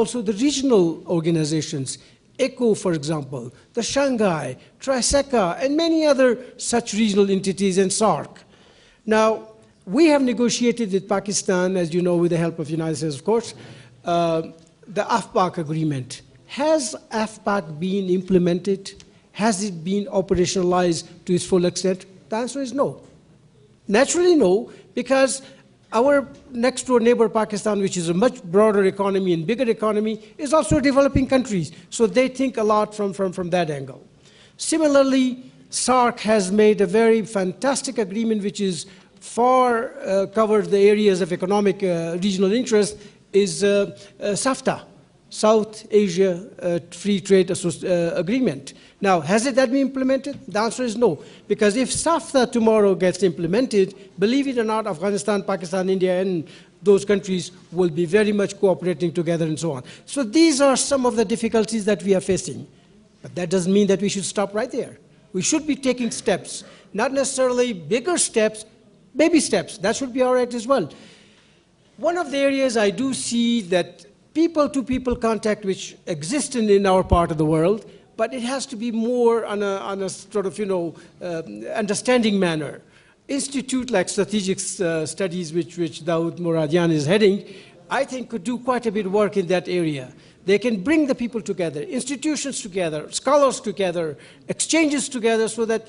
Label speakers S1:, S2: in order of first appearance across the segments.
S1: Also the regional organizations, ECO, for example, the Shanghai, Triseca, and many other such regional entities, and SAARC. Now, we have negotiated with Pakistan, as you know, with the help of the United States, of course, the AFPAC agreement. Has AFPAC been implemented? Has it been operationalized to its full extent? The answer is no. Naturally no, because our next door neighbor, Pakistan, which is a much broader economy and bigger economy, is also a developing country. So they think a lot from that angle. Similarly, SAARC has made a very fantastic agreement which is far covers the areas of economic regional interest, is SAFTA, South Asia Free Trade Agreement. Now, has that been implemented? The answer is no. Because if SAFTA tomorrow gets implemented, believe it or not, Afghanistan, Pakistan, India, and those countries will be very much cooperating together and so on. So these are some of the difficulties that we are facing. But that doesn't mean that we should stop right there. We should be taking steps, not necessarily bigger steps, baby steps. That should be all right as well. One of the areas I do see that people-to-people contact which exists in our part of the world, but it has to be more on a sort of, understanding manner. Institute like Strategic Studies, which Dawood Muradian is heading, I think could do quite a bit of work in that area. They can bring the people together, institutions together, scholars together, exchanges together, so that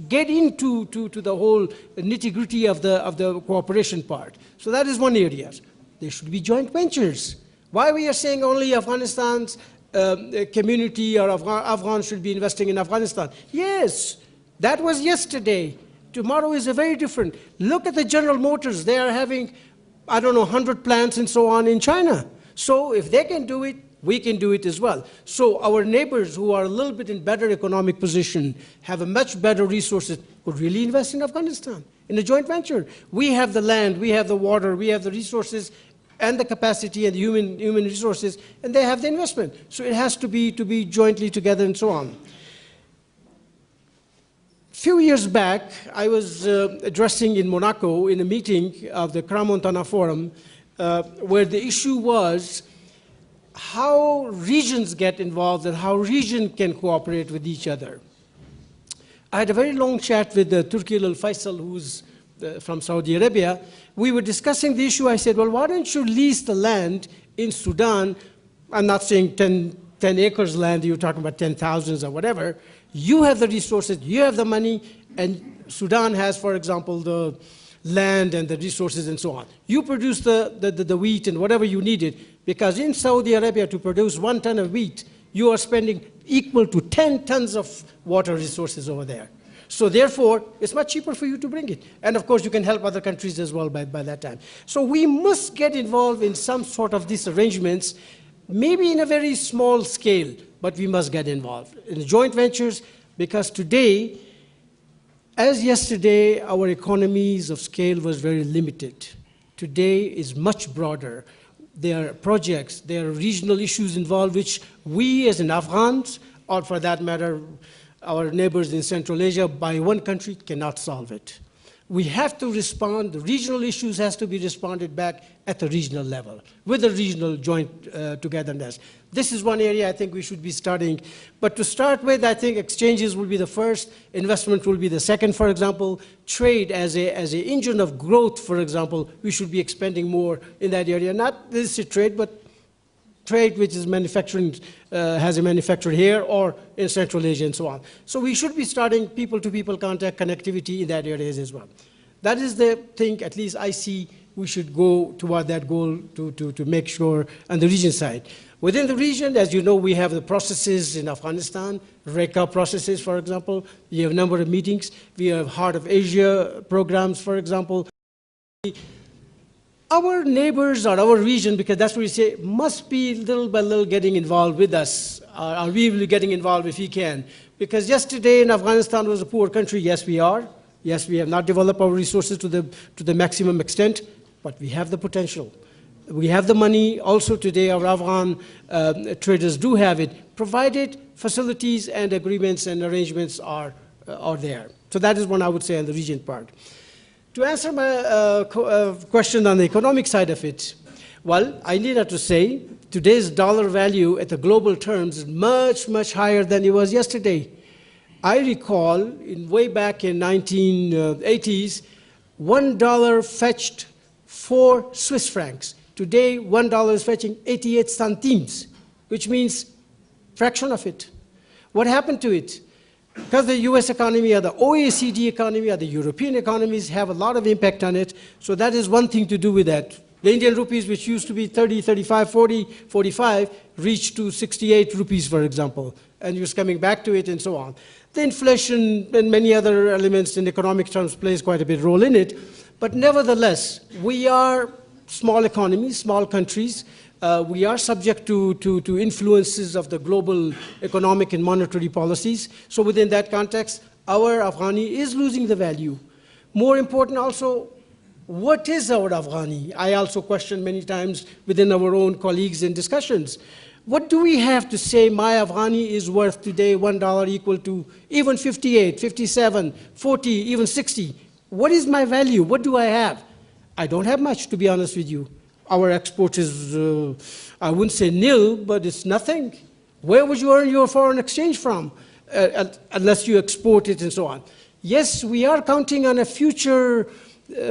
S1: get into the whole nitty-gritty of the cooperation part. So that is one area. There should be joint ventures. Why we are saying only Afghanistan's community or Afghans should be investing in Afghanistan? Yes, that was yesterday. Tomorrow is a very different. Look at the General Motors. They are having, 100 plants and so on in China. So if they can do it, we can do it as well. So our neighbors who are a little bit in better economic position, have a much better resources, could really invest in Afghanistan, in a joint venture. We have the land, we have the water, we have the resources, and the capacity and the human resources, and they have the investment. So it has to be jointly together and so on. A few years back, I was addressing in Monaco in a meeting of the Crans-Montana Forum, where the issue was how regions get involved and how regions can cooperate with each other. I had a very long chat with Turki Al-Faisal, who's from Saudi Arabia. We were discussing the issue. I said, well, why don't you lease the land in Sudan? I'm not saying 10 acres land, you're talking about 10,000s or whatever. You have the resources, you have the money, and Sudan has, for example, the land and the resources and so on. You produce the wheat and whatever you needed, because in Saudi Arabia, to produce 1 ton of wheat, you are spending equal to 10 tons of water resources over there. So therefore, it's much cheaper for you to bring it. And of course, you can help other countries as well by that time. So we must get involved in some sort of these arrangements, maybe in a very small scale, but we must get involved in joint ventures, because today, as yesterday, our economies of scale was very limited. Today is much broader. There are projects, there are regional issues involved, which we as in Afghans, or for that matter, our neighbors in Central Asia, by one country cannot solve it. We have to respond, the regional issues has to be responded back at the regional level, with the regional joint togetherness. This is one area I think we should be starting. But to start with, I think exchanges will be the first, investment will be the second, for example. Trade as an engine of growth, for example, we should be expanding more in that area. Not this is trade, but trade which is manufacturing, has a manufacturer here or in Central Asia and so on. So we should be starting people-to-people contact, connectivity in that areas as well. That is the thing, at least I see, we should go toward that goal to make sure on the region side. Within the region, as you know, we have the processes in Afghanistan, RECA processes, for example. We have a number of meetings. We have Heart of Asia programs, for example. Our neighbors or our region, because that's what we say, must be little by little getting involved with us. Are we really getting involved if we can? Because yesterday in Afghanistan was a poor country. Yes, we are. Yes, we have not developed our resources to the maximum extent, but we have the potential. We have the money. Also today, our Afghan traders do have it, provided facilities and agreements and arrangements are there. So that is one I would say on the region part. To answer my question on the economic side of it, Well, I need to say, today's dollar value at the global terms is much, much higher than it was yesterday. I recall, way back in 1980s, $1 fetched 4 Swiss francs. Today, $1 is fetching 88 centimes, which means fraction of it. What happened to it? Because the US economy or the OECD economy or the European economies have a lot of impact on it, so that is one thing to do with that. The Indian rupees, which used to be 30, 35, 40, 45, reached to 68 rupees, for example, and it's coming back to it and so on. The inflation and many other elements in economic terms plays quite a big role in it, but nevertheless, we are small economies, small countries. We are subject to influences of the global economic and monetary policies. So within that context, our Afghani is losing the value. More important also, what is our Afghani? I also question many times within our own colleagues in discussions. What do we have to say my Afghani is worth today $1 equal to even 58, 57, 40, even 60? What is my value? What do I have? I don't have much, to be honest with you. Our export is, I wouldn't say nil, but it's nothing. Where would you earn your foreign exchange from unless you export it and so on? Yes, we are counting on a future,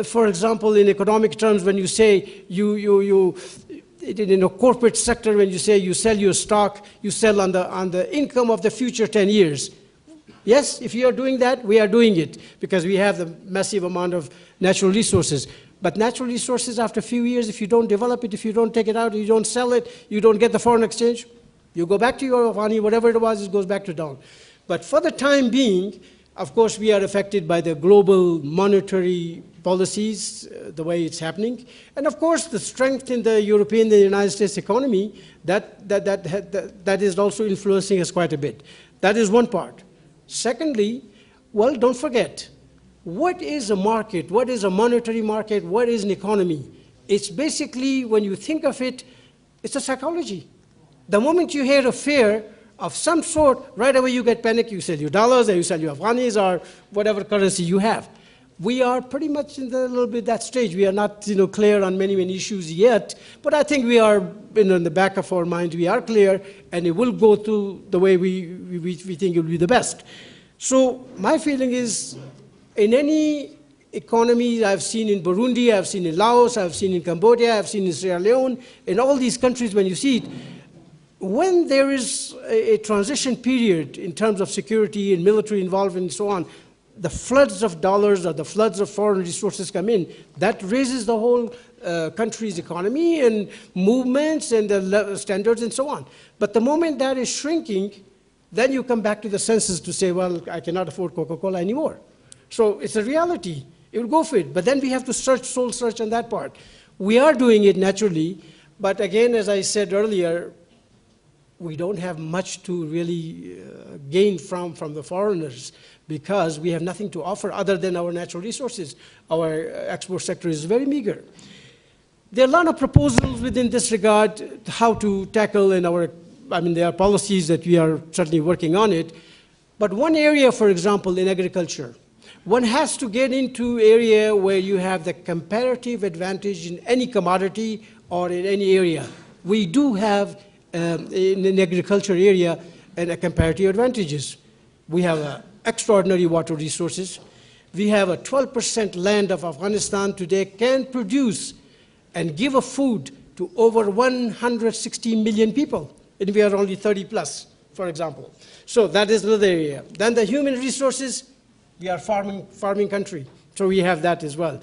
S1: for example, in economic terms, when you say in a corporate sector, when you say you sell your stock, you sell on the income of the future 10 years. Yes, if you are doing that, we are doing it because we have the massive amount of natural resources. But natural resources, after a few years, if you don't develop it, if you don't take it out, you don't sell it, you don't get the foreign exchange, you go back to your Afghani, whatever it was, it goes back to down. But for the time being, of course, we are affected by the global monetary policies, the way it's happening. And of course, the strength in the European and the United States economy, that is also influencing us quite a bit. That is one part. Secondly, well, don't forget, what is a market? What is a monetary market? What is an economy? It's basically, when you think of it, it's a psychology. The moment you hear a fear of some sort, right away you get panic, you sell your dollars, or you sell your Afghanis, or whatever currency you have. We are pretty much in the little bit that stage. We are not clear on many issues yet, but I think we are, in the back of our mind, we are clear, and it will go through the way we think it will be the best. So my feeling is, in any economy I've seen in Burundi, I've seen in Laos, I've seen in Cambodia, I've seen in Sierra Leone, in all these countries, when you see it, when there is a transition period in terms of security and military involvement and so on, the floods of dollars or the floods of foreign resources come in, that raises the whole country's economy and movements and the standards and so on. But the moment that is shrinking, then you come back to the senses to say, well, I cannot afford Coca-Cola anymore. So it's a reality. It will go for it. But then we have to soul search on that part. We are doing it naturally, but again, as I said earlier, we don't have much to really gain from the foreigners because we have nothing to offer other than our natural resources. Our export sector is very meager. There are a lot of proposals within this regard how to tackle there are policies that we are certainly working on it. But one area, for example, in agriculture, one has to get into area where you have the comparative advantage in any commodity or in any area. We do have in an agriculture area and comparative advantages. We have extraordinary water resources. We have a 12% land of Afghanistan today can produce and give a food to over 160 million people. And we are only 30 plus, for example. So that is another area. Then the human resources, we are farming country. So we have that as well.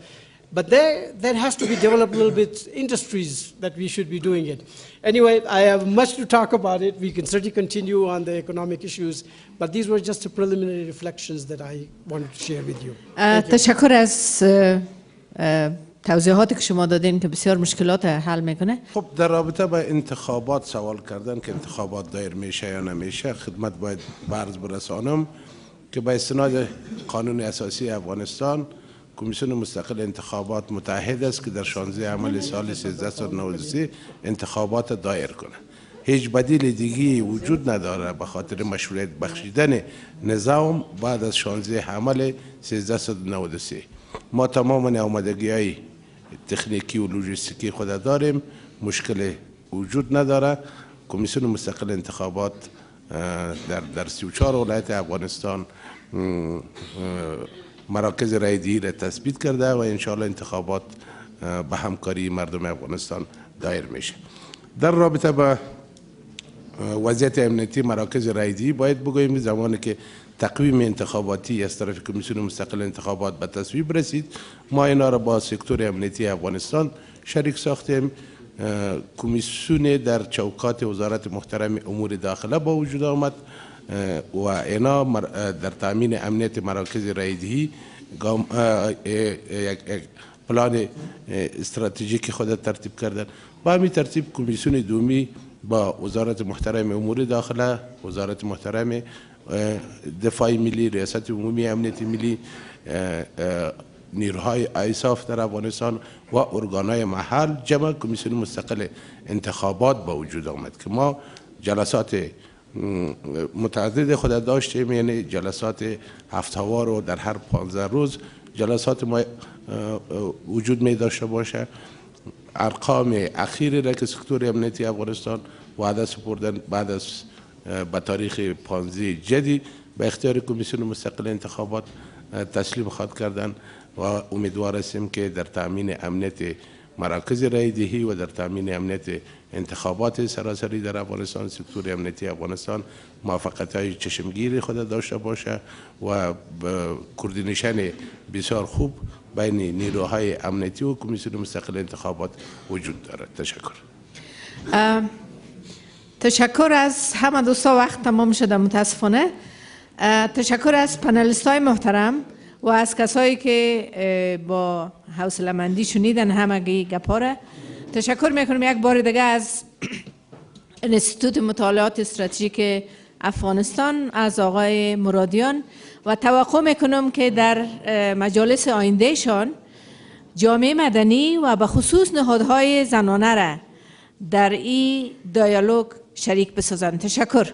S1: But there has to be developed a little bit industries that we should be doing it. Anyway, I have much to talk about it. We can certainly continue on the economic issues, but these were just the preliminary reflections that I wanted to share with you.
S2: تشکر از توضیحاتی که شما دادین که بسیار مشکلات حل میکنه.
S3: خب در رابطه با انتخابات سوال کردن که انتخابات دایر میشه یا نمیشه، خدمت باید عرض برسانم که با استناد قانون اساسی افغانستان کمیسیون مستقل انتخابات متعهد است که در 16 عمل سال 1393 انتخابات دایر کنه. هیچ بدیل دیگی وجود نداره به خاطر مشروعیت بخشیدن نظام بعد از 16 عمل 1393. ما تمام آمادگی‌های تکنیکی و لوجستیکی خود داریم مشکل وجود نداره. کمیسیون مستقل انتخابات در 34 ولایت افغانستان مراکز رایدهی را تثبیت کرده و انشاءالله انتخابات به همکاری مردم افغانستان دایر میشه. در رابطه با وضعیت امنیتی مراکز رایدهی باید بگوییم زمانی که تقویم انتخاباتی از طرف کمیسیون مستقل انتخابات به تصویب رسید، ما اینا را با سکتور امنیتی افغانستان شریک ساختیم. کمیسیون در چوکات وزارت محترم امور داخله با وجود آمد و اینا در تامین امنیت مراکز رایدهی یک پلان استراتژیک خود ترتیب کردن. با همین ترتیب کمیسیون دومی با وزارت محترم امور داخله، وزارت محترم دفاع ملی، ریاست عمومی امنیت ملی، نیروهای ایساف در افغانستان و ارگانهای محل جمع کمیسیون مستقل انتخابات با وجود آمد که ما جلسات متعدد خود داشتیم، یعنی جلسات هفته‌وار و در هر 15 روز جلسات ما وجود می داشته باشه. ارقام اخیری را که سکتور امنیتی افغانستان وعده سپردن بعد از به تاریخ 15 جدی به اختیار کمیسیون مستقل انتخابات تسلیم خواهد کردن و امیدوار هستیم که در تامین امنیت مراکز رایدهی و در تامین امنیت انتخابات سراسری در افغانستان سکتور امنیتی افغانستان موفقیت‌های چشمگیری خود داشته باشه و کوردینیشن بسیار خوب بین نیروهای امنیتی و کمیسیون مستقل انتخابات وجود دارد. تشکر.
S2: تشکر از همه دوستا. وقت تمام شده متاسفانه. تشکر از پنلیست های محترم و از کسایی که با حوصله مندی شنیدن همگی گپاره. تشکر میکنم یک بار دیگه از انستیتوت مطالعات استراتژیک افغانستان از آقای مرادیان و توقع میکنم که در مجالس آینده شان جامعه مدنی و به خصوص نهادهای زنانه را در این دیالوگ شریک بسازند. تشکر.